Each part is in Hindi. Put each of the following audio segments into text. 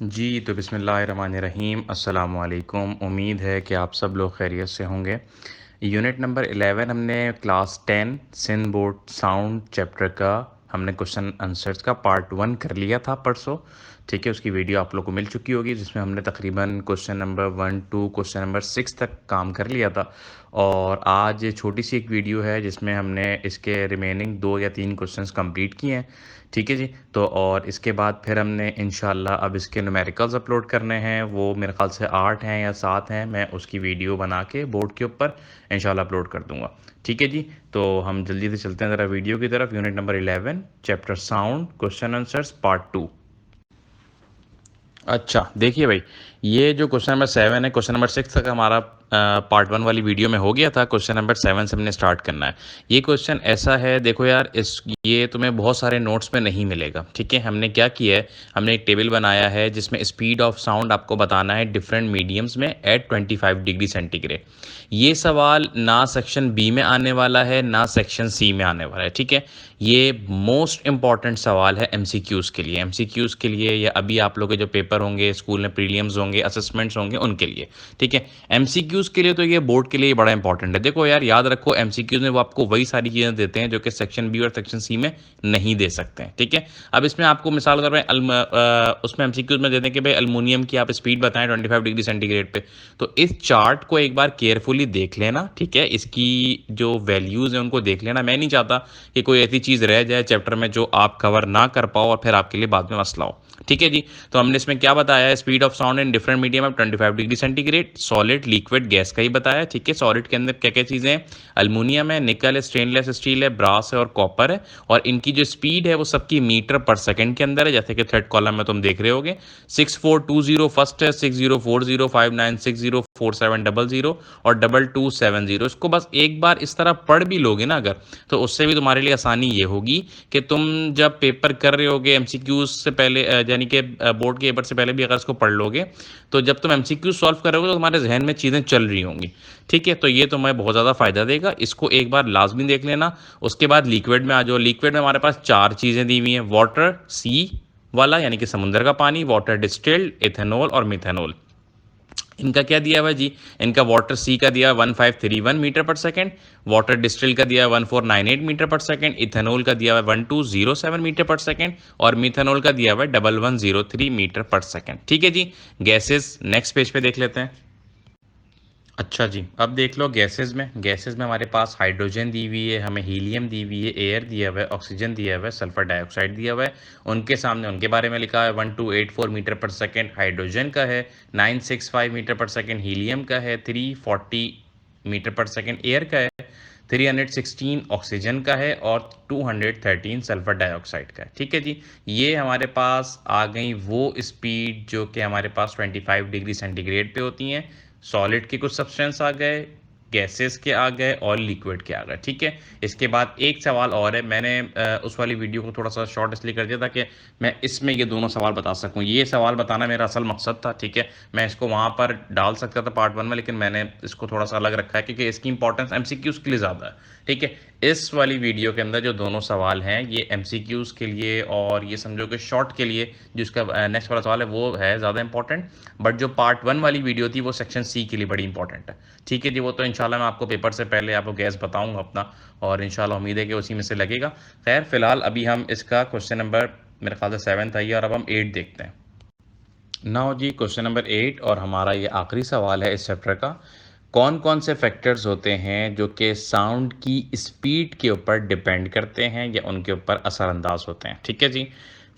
जी, तो बिस्मिल्लाहिर्रहमानिर्रहीम, अस्सलामुअलैकुम। उम्मीद है कि आप सब लोग खैरियत से होंगे। यूनिट नंबर 11 हमने class 10 Sindh board sound chapter का हमने क्वेश्चन आंसर्स का पार्ट 1 कर लिया था परसों। ठीक है, उसकी वीडियो आप लोग को मिल चुकी होगी, जिसमें हमने तकरीबन question number 1 to question number 6 तक काम कर लिया था। और आज ये छोटी सी एक वीडियो है जिसमें हमने इसके रिमेनिंग 2 या 3 क्वेश्चंस कंप्लीट किए हैं। ठीक है जी। तो और इसके बाद फिर हमने इंशाल्लाह अब इसके न्यूमेरिकल्स अपलोड करने हैं, वो मेरे ख्याल से 8 हैं या 7 हैं। मैं उसकी वीडियो बना के बोर्ड के ऊपर इंशाल्लाह अपलोड कर दूंगा। ठीक है जी। तो हम जल्दी से चलते हैं ज़रा वीडियो की तरफ। Unit number 11 chapter sound question answers part 2। अच्छा देखिए भाई, ये जो क्वेश्चन नंबर 7 है, क्वेश्चन नंबर 6 तक हमारा पार्ट 1 वाली वीडियो में हो गया था। क्वेश्चन नंबर 7 से हमने स्टार्ट करना है। ये क्वेश्चन ऐसा है, देखो यार, ये तुम्हें बहुत सारे नोट्स में नहीं मिलेगा। ठीक है, हमने क्या किया है, हमने एक टेबल बनाया है जिसमें स्पीड ऑफ साउंड आपको बताना है डिफरेंट मीडियम्स में एट 25 डिग्री सेंटीग्रेड। ये सवाल ना सेक्शन बी में आने वाला है ना सेक्शन सी में आने वाला है। ठीक है, ये मोस्ट इंपॉर्टेंट सवाल है एमसीक्यूज़ के लिए। एमसीक्यूज़ के लिए या अभी आप लोग के जो पेपर होंगे स्कूल में, प्रीलिम्स होंगे, असेसमेंट्स होंगे, उनके लिए। ठीक है, एमसीक्यूज़ के लिए तो ये बोर्ड के लिए बड़ा इंपॉर्टेंट है। देखो यार, याद रखो, एमसीक्यूज़ में वो आपको वही सारी चीज़ें देते हैं जो कि सेक्शन बी और सेक्शन सी में नहीं दे सकते हैं। ठीक है, अब इसमें आपको मिसाल कर रहे हैं, उसमें एमसीक्यूज़ में देते हैं कि भाई अल्मोनियम की आप स्पीड बताएं 25 डिग्री सेंटीग्रेड पे। तो इस चार्ट को एक बार केयरफुली देख लेना। ठीक है, इसकी जो वैल्यूज़ हैं उनको देख लेना। मैं नहीं चाहता कि कोई ऐसी चीज़ रह जाए चैप्टर में जो आप कवर ना कर पाओ और फिर आपके लिए बाद में मसला हो। ठीक है जी। तो हमने इसमें क्या बताया है, speed of sound in different medium of 25 degree centigrade, solid, liquid, gas का ही बताया। ठीक है, सॉलिड के अंदर क्या क्या चीज़ें हैं, अल्मोनियम है, निकल है, स्टेनलेस स्टील है, ब्रास है और कॉपर है। और इनकी जो स्पीड है वो सबकी मीटर पर सेकंड के अंदर है, जैसे कि थर्ड कॉलम में तुम देख रहे होगे। 6420 फर्स्ट है, 6040 5960 4700 और 2270। इसको बस एक बार इस तरह पढ़ भी लोगे ना अगर, तो उससे भी तुम्हारे लिए आसानी ये होगी कि तुम जब पेपर कर रहे होगे एमसीक्यूज से पहले, यानी कि बोर्ड के पेपर से पहले भी अगर इसको पढ़ लोगे, तो जब तुम एमसीक्यू सॉल्व करोगे तो तुम्हारे जहन में चीज़ें चल रही होंगी। ठीक है, तो ये तुम्हें बहुत ज़्यादा फायदा देगा, इसको एक बार लाजमी देख लेना। उसके बाद लिक्विड में आ जाओ। लिक्विड में हमारे पास 4 चीज़ें दी हुई हैं, वाटर, सी वाला यानी कि समुद्र का पानी, वाटर डिस्टिल्ड, इथेनॉल और मिथेनॉल। इनका क्या दिया हुआ है जी, इनका वाटर सी का दिया 1531 मीटर पर सेकंड, वाटर डिस्टिल का दिया 1498 मीटर पर सेकंड, इथेनॉल का दिया हुआ 1207 मीटर पर सेकंड और मिथेनॉल का दिया हुआ 1103 मीटर पर सेकंड। ठीक है जी। गैसेस नेक्स्ट पेज पे देख लेते हैं। अच्छा जी, अब देख लो गैसेस में हमारे पास हाइड्रोजन दी हुई है, हमें हीलियम दी हुई है, एयर दिया हुआ है, ऑक्सीजन दिया हुआ है, सल्फर डाइऑक्साइड दिया हुआ है। उनके सामने उनके बारे में लिखा है 1284 मीटर पर सेकेंड हाइड्रोजन का है, 965 मीटर पर सेकेंड हीलियम का है, 340 मीटर पर सेकेंड एयर का है, 316 ऑक्सीजन का है और 213 सल्फर डाइऑक्साइड का है। ठीक है जी। ये हमारे पास आ गई वो स्पीड जो कि हमारे पास 25 डिग्री सेंटीग्रेड पे होती हैं। सॉलिड के कुछ सब्सटेंस आ गए, गैसेस के आ गए और लिक्विड के आ गए। ठीक है, इसके बाद एक सवाल और है। मैंने उस वाली वीडियो को थोड़ा सा शॉर्ट इसलिए कर दिया था कि मैं इसमें ये दोनों सवाल बता सकूं। ये सवाल बताना मेरा असल मकसद था। ठीक है, मैं इसको वहां पर डाल सकता था पार्ट 1 में, लेकिन मैंने इसको थोड़ा सा अलग रखा है क्योंकि इसकी इंपॉर्टेंस एमसीक्यूज के लिए ज़्यादा है। ठीक है, इस वाली वीडियो के अंदर जो दोनों सवाल हैं ये एमसीक्यूज के लिए और ये समझो कि शॉर्ट के लिए, जो इसका नेक्स्ट वाला सवाल है वो है ज़्यादा इंपॉर्टेंट। बट जो पार्ट 1 वाली वीडियो थी वो सेक्शन सी के लिए बड़ी इंपॉर्टेंट है। ठीक है जी, वो तो इंशाल्लाह मैं आपको पेपर से पहले आपको गैस बताऊंगा अपना, और इंशाल्लाह उम्मीद है कि उसी में से लगेगा। खैर फिलहाल अभी हम इसका क्वेश्चन नंबर, मेरे ख्याल से 7 था ये, और अब हम 8 देखते हैं। नाउ जी, क्वेश्चन नंबर 8 और हमारा ये आखिरी सवाल है इस चैप्टर का। कौन कौन से फैक्टर्स होते हैं जो कि साउंड की स्पीड के ऊपर डिपेंड करते हैं या उनके ऊपर असरअंदाज होते हैं। ठीक है जी।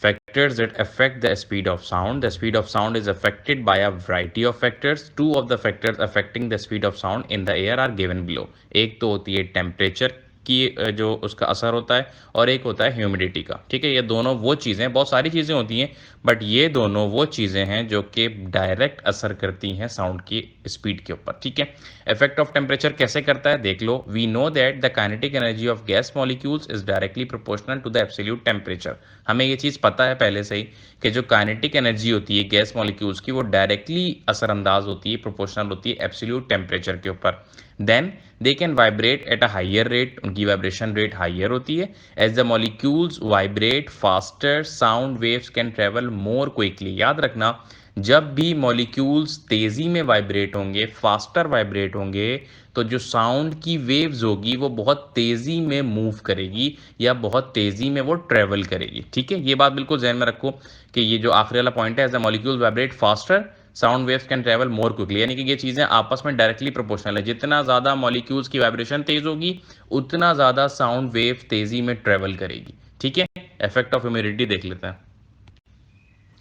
Factors that affect the speed of sound. The speed of sound is affected by a variety of factors. Two of the factors affecting the speed of sound in the air are given below. एक तो होती है टेम्परेचर की, जो उसका असर होता है, और एक होता है ह्यूमिडिटी का। ठीक है, ये दोनों वो चीज़ें, बहुत सारी चीज़ें होती हैं बट ये दोनों वो चीज़ें हैं जो कि डायरेक्ट असर करती हैं साउंड की स्पीड के ऊपर। ठीक है, इफेक्ट ऑफ टेम्परेचर कैसे करता है देख लो। We know that the kinetic energy of gas molecules is directly proportional to the absolute temperature. हमें ये चीज़ पता है पहले से ही कि जो काइनेटिक एनर्जी होती है गैस मॉलिक्यूल्स की वो डायरेक्टली असरअंदाज होती है, प्रोपोर्शनल होती है एब्सोल्यूट टेम्परेचर के ऊपर। Then they can vibrate at a higher rate, उनकी वाइब्रेशन रेट हाइयर होती है. As the molecules vibrate faster sound waves can travel more quickly. याद रखना, जब भी मॉलिक्यूल्स तेज़ी में वाइब्रेट होंगे, फास्टर वाइब्रेट होंगे, तो जो साउंड की वेव्स होगी वो बहुत तेज़ी में मूव करेगी या बहुत तेज़ी में वो ट्रेवल करेगी. ठीक है, ये बात बिल्कुल ध्यान में रखो कि ये जो आखिरी वाला पॉइंट है, as the molecules vibrate faster sound waves can travel more quickly, यानी कि ये चीज़ें आपस में डायरेक्टली प्रोपोर्शनल है. जितना ज़्यादा मॉलिक्यूल्स की वाइब्रेशन तेज़ होगी, उतना ज़्यादा साउंड वेव तेज़ी में ट्रेवल करेगी. ठीक है, इफेक्ट ऑफ ह्यूमिडिटी देख लेते हैं.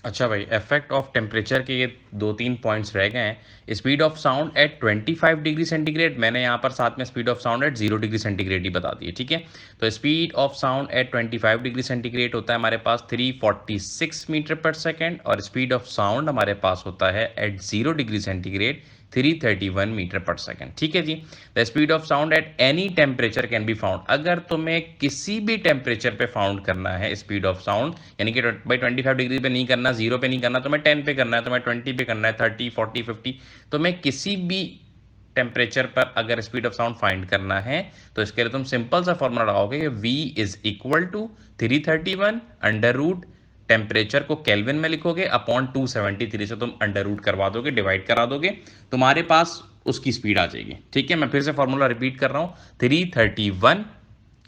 अच्छा भाई, इफेक्ट ऑफ टेम्परेचर के ये 2-3 पॉइंट्स रह गए हैं. Speed of sound at 25 degree centigrade, मैंने यहाँ पर साथ में speed of sound at 0 degree centigrade ही बता दी है. ठीक है, तो speed of sound at 25 degree centigrade होता है हमारे पास 346 मीटर पर सेकेंड, और स्पीड ऑफ साउंड हमारे पास होता है एट 0 डिग्री सेंटीग्रेड 331 मीटर पर सेकेंड. ठीक है जी. The speed of sound at any temperature can be found. अगर तुम्हें किसी भी टेम्परेचर पे फाउंड करना है स्पीड ऑफ साउंड, यानी कि भाई 25 डिग्री पे नहीं करना, 0 पे नहीं करना, तुम्हें 10 पे करना है, तुम्हें 20 पे करना है, 30, 40, 50, तुम्हें किसी भी टेम्परेचर पर अगर स्पीड ऑफ साउंड फाइंड करना है, तो इसके लिए तुम सिंपल सा फॉर्मूला लगाओगे कि v is equal to 331 under root temperature को केल्विन में लिखोगे अपॉन 273 से तुम अंडर रूट करवा दोगे, डिवाइड करा दोगे, तुम्हारे पास उसकी स्पीड आ जाएगी. ठीक है, मैं फिर से फॉर्मूला रिपीट कर रहा हूं. 331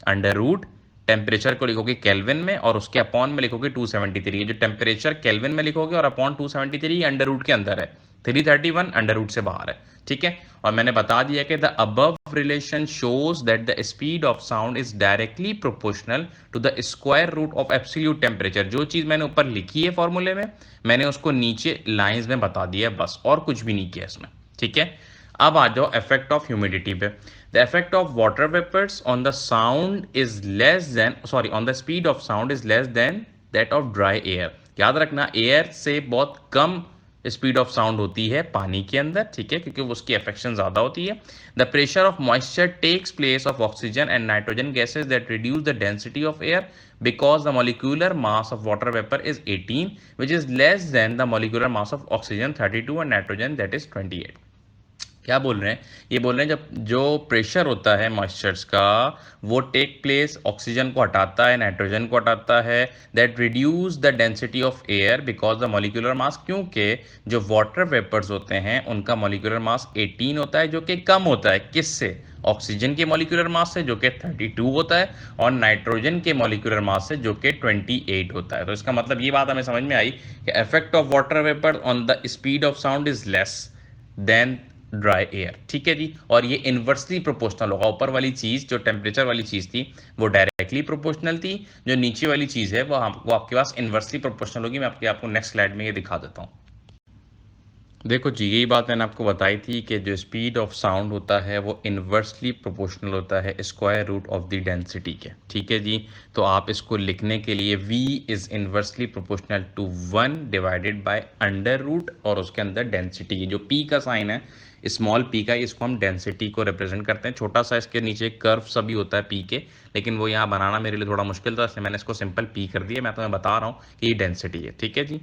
अंडर रूट टेम्परेचर को लिखोगे केल्विन में और उसके अपॉन में लिखोगे 273. ये जो टेम्परेचर केल्विन में लिखोगे और अपॉन 273 अंडर रूट के अंदर है, 331 अंडर रूट से बाहर है. ठीक है, और मैंने बता दिया कि the above relation shows that the speed of sound is directly proportional to the square root of absolute temperature. जो चीज मैंने ऊपर लिखी है फॉर्मूले में, मैंने उसको नीचे लाइंस में बता दिया है, बस, और कुछ भी नहीं किया इसमें. ठीक है, अब आ जाओ इफेक्ट ऑफ ह्यूमिडिटी पे. The effect of water vapours on the sound is less than, sorry, on the speed of sound is less than that of dry air. याद रखना, एयर से बहुत कम स्पीड ऑफ साउंड होती है पानी के अंदर. ठीक है, क्योंकि उसकी अफेक्शन ज्यादा होती है. The pressure of moisture takes place of oxygen and nitrogen gases that reduce the density of air because the molecular mass of water vapor is 18, which is less than the molecular mass of oxygen 32 and nitrogen that is 28. क्या बोल रहे हैं? ये बोल रहे हैं जब जो प्रेशर होता है मॉइस्चर्स का, वो टेक प्लेस, ऑक्सीजन को हटाता है, नाइट्रोजन को हटाता है, that reduce the density of air because the molecular mass, क्योंकि जो वाटर वेपर्स होते हैं उनका मॉलिक्यूलर मास 18 होता है, जो कि कम होता है किससे? ऑक्सीजन के मॉलिक्यूलर मास से, जो कि 32 होता है, और नाइट्रोजन के मॉलिक्यूलर मास से, जो कि 28 होता है. तो इसका मतलब ये बात हमें समझ में आई कि effect of water vapour on the speed of sound is less then dry air. ठीक है जी, और ये इनवर्सली प्रोपोर्शनल होगा. ऊपर वाली चीज जो टेम्परेचर वाली चीज थी वो डायरेक्टली प्रोपोर्शनल थी, जो नीचे वाली चीज है वो आपके पास इनवर्सली प्रोपोर्शनल होगी. मैं आपको नेक्स्ट स्लाइड में ये दिखा देता हूँ. देखो जी, यही बात मैंने आपको बताई थी कि जो स्पीड ऑफ साउंड होता है वो इनवर्सली प्रोपोर्शनल होता है square root of the density के. ठीक है जी, तो आप इसको लिखने के लिए v is inversely proportional to 1 divided by under root और उसके अंदर डेंसिटी. जो p का साइन है, स्मॉल p का, इसको हम डेंसिटी को रिप्रेजेंट करते हैं. छोटा सा इसके नीचे कर्व सा भी होता है p के, लेकिन वो यहाँ बनाना मेरे लिए थोड़ा मुश्किल था, इसलिए मैंने इसको सिंपल p कर दिया. मैं तुम्हें बता रहा हूँ कि ये डेंसिटी है. ठीक है जी,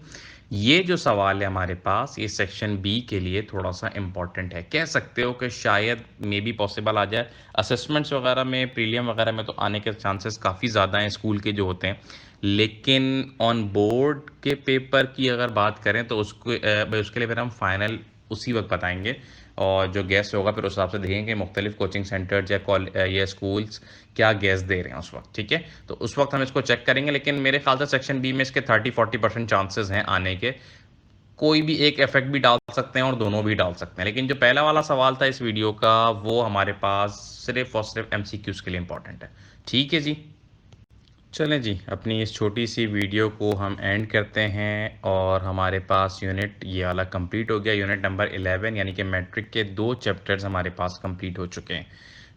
ये जो सवाल है हमारे पास, ये सेक्शन बी के लिए थोड़ा सा इंपॉर्टेंट है. कह सकते हो कि शायद मे बी पॉसिबल आ जाए. असेसमेंट्स वगैरह में, प्रीलियम वगैरह में तो आने के चांसेस काफ़ी ज़्यादा हैं स्कूल के जो होते हैं, लेकिन ऑन बोर्ड के पेपर की अगर बात करें तो उसके लिए फिर हम फाइनल उसी वक्त बताएंगे, और जो गैस होगा फिर उस हिसाब से देखेंगे मुख्तलिफ कोचिंग सेंटर्स या स्कूल्स क्या गैस दे रहे हैं उस वक्त. ठीक है, तो उस वक्त हम इसको चेक करेंगे, लेकिन मेरे ख्याल से सेक्शन बी में इसके 30-40% चांसेस हैं आने के. कोई भी एक इफेक्ट भी डाल सकते हैं और दोनों भी डाल सकते हैं, लेकिन जो पहला वाला सवाल था इस वीडियो का वो हमारे पास सिर्फ और सिर्फ MCQs के लिए इंपॉर्टेंट है. ठीक है जी, चलें जी, अपनी इस छोटी सी वीडियो को हम एंड करते हैं, और हमारे पास यूनिट ये वाला कंप्लीट हो गया. यूनिट नंबर 11 यानी कि मैट्रिक के 2 चैप्टर्स हमारे पास कंप्लीट हो चुके हैं.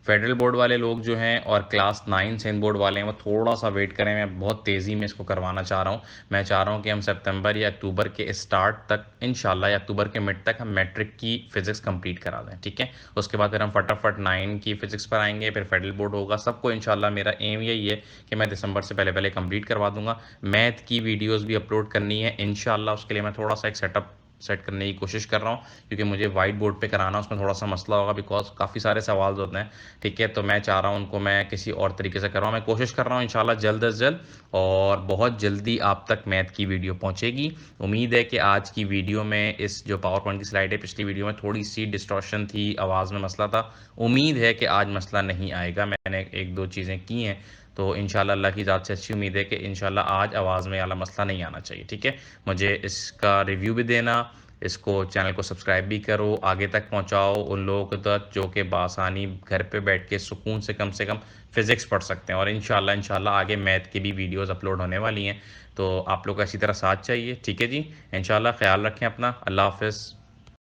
फेडरल बोर्ड वाले लोग जो हैं और क्लास 9 सेंट बोर्ड वाले हैं वो थोड़ा सा वेट करें. मैं बहुत तेज़ी में इसको करवाना चाह रहा हूँ. मैं चाह रहा हूँ कि हम सितंबर या अक्टूबर के स्टार्ट तक इंशाल्लाह, या अक्टूबर के मिड तक हम मैट्रिक की फ़िज़िक्स कंप्लीट करा दें. ठीक है, उसके बाद फिर हम फटाफट 9 की फ़िज़िक्स पर आएंगे, फिर फेडरल बोर्ड होगा. सबको इंशाल्लाह मेरा एम यही है कि मैं दिसंबर से पहले पहले कंप्लीट करवा दूंगा. मैथ की वीडियोज़ भी अपलोड करनी है इंशाल्लाह, उसके लिए मैं थोड़ा सा एक सेटअप सेट करने की कोशिश कर रहा हूँ, क्योंकि मुझे वाइट बोर्ड पे कराना उसमें थोड़ा-सा मसला होगा, बिकॉज़ काफ़ी सारे सवाल होते हैं, ठीक है? तो मैं चाह रहा हूँ उनको मैं किसी और तरीके से करवाऊँ। मैं कोशिश कर रहा हूँ इंशाल्लाह जल्द से जल्द, और बहुत जल्दी आप तक मैथ की वीडियो पहुँचेगी। उम्मीद है कि आज की वीडियो में इस जो पावर पॉइंट की स्लाइड है, पिछली वीडियो में थोड़ी-सी डिस्टॉर्शन थी, आवाज़ में मसला था। उम्मीद है कि आज मसला नहीं आएगा। मैंने 1-2 चीज़ें की हैं, तो इंशाल्लाह अल्लाह की ज़ात से अच्छी उम्मीद है कि इंशाल्लाह आज आवाज़ में वाला मसला नहीं आना चाहिए, ठीक है? मुझे इसका रिव्यू भी देना, इसको चैनल को सब्सक्राइब भी करो, आगे तक पहुँचाओ उन लोगों तक जो कि बआसानी घर पे बैठ के सुकून से कम फ़िज़िक्स पढ़ सकते हैं, और इंशाल्लाह आगे मैथ की भी वीडियोज़ अपलोड होने वाली हैं। तो आप लोग का इसी तरह साथ चाहिए, ठीक है जी? इंशाल्लाह ख़्याल रखें अपना। अल्लाह हाफ़िज़।